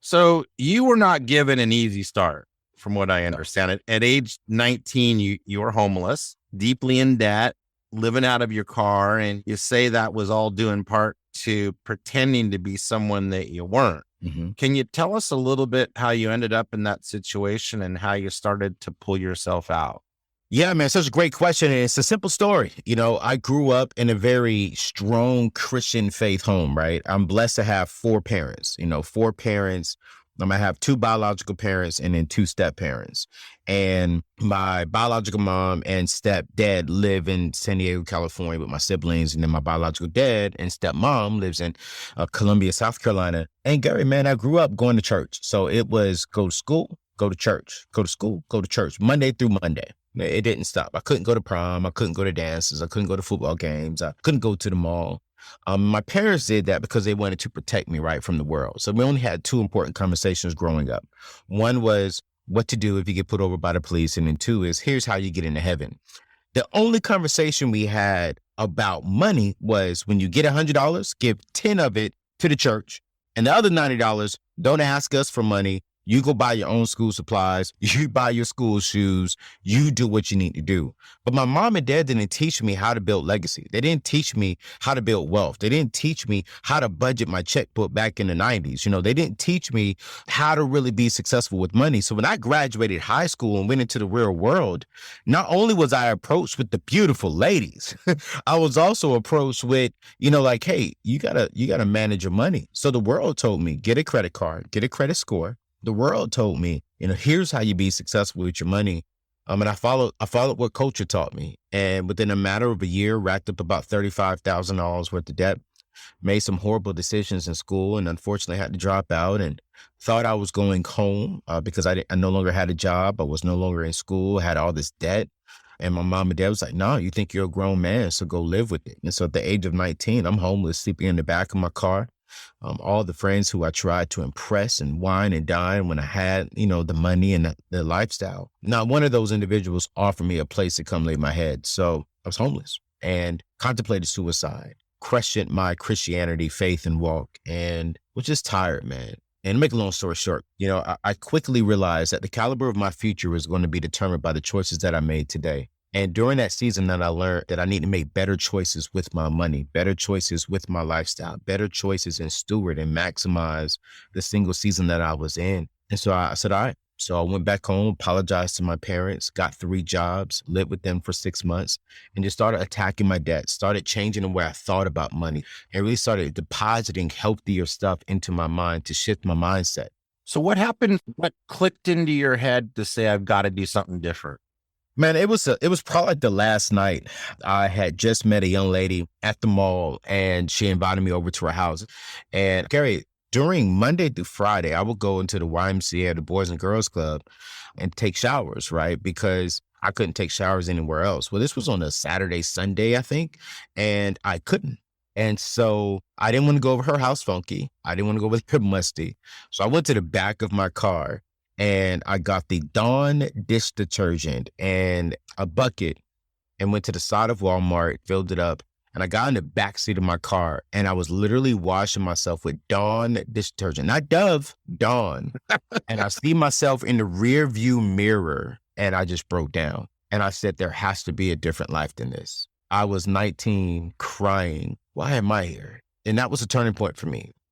So you were not given an easy start, from what I understand. At age 19, you were homeless, deeply in debt, living out of your car, and you say that was all due in part to pretending to be someone that you weren't. hmm Can you tell us a little bit how you ended up in that situation and how you started to pull yourself out? Yeah, man, such a great question. And it's a simple story. I grew up in a very strong Christian faith home, right? I'm blessed to have four parents, four parents. I have two biological parents and then two step parents. And my biological mom and stepdad live in San Diego, California with my siblings. And then my biological dad and stepmom lives in Columbia, South Carolina. And Gary, man, I grew up going to church. So it was go to school, go to church, go to school, go to church, Monday through Monday. It didn't stop. I couldn't go to prom. I couldn't go to dances. I couldn't go to football games. I couldn't go to the mall. My parents did that because they wanted to protect me, right, from the world. So we only had two important conversations growing up. One was what to do if you get put over by the police. And then two is here's how you get into heaven. The only conversation we had about money was when you get $100, give 10 of it to the church. And the other $90, don't ask us for money. You go buy your own school supplies. You buy your school shoes. You do what you need to do. But my mom and dad didn't teach me how to build legacy. They didn't teach me how to build wealth. They didn't teach me how to budget my checkbook back in the 90s. They didn't teach me how to really be successful with money. So when I graduated high school and went into the real world, not only was I approached with the beautiful ladies, I was also approached with, like, hey, you gotta manage your money. So the world told me, get a credit card, get a credit score. The world told me, here's how you be successful with your money. And I followed what culture taught me. And within a matter of a year, racked up about $35,000 worth of debt, made some horrible decisions in school, and unfortunately had to drop out and thought I was going home because I no longer had a job. I was no longer in school, had all this debt. And my mom and dad was like, no, you think you're a grown man, so go live with it. And so at the age of 19, I'm homeless, sleeping in the back of my car. All the friends who I tried to impress and wine and dine when I had, the money and the lifestyle. Not one of those individuals offered me a place to come lay my head. So I was homeless and contemplated suicide, questioned my Christianity, faith, and walk, and was just tired, man. And to make a long story short, I quickly realized that the caliber of my future was going to be determined by the choices that I made today. And during that season that I learned that I need to make better choices with my money, better choices with my lifestyle, better choices and steward and maximize the single season that I was in. And so I said, all right. So I went back home, apologized to my parents, got 3 jobs, lived with them for 6 months, and just started attacking my debt, started changing the way I thought about money, and really started depositing healthier stuff into my mind to shift my mindset. So what happened? What clicked into your head to say, I've got to do something different? Man, it was probably the last night. I had just met a young lady at the mall and she invited me over to her house. And Gary, during Monday through Friday, I would go into the YMCA, the Boys and Girls Club, and take showers, right? Because I couldn't take showers anywhere else. Well, this was on a Saturday, Sunday, I think, and I couldn't. And so I didn't want to go over her house funky. I didn't want to go with her musty. So I went to the back of my car and I got the Dawn dish detergent and a bucket and went to the side of Walmart, filled it up, and I got in the backseat of my car and I was literally washing myself with Dawn dish detergent, not Dove, Dawn. And I see myself in the rear view mirror and I just broke down. And I said, there has to be a different life than this. I was 19 crying. Why am I here? And that was a turning point for me.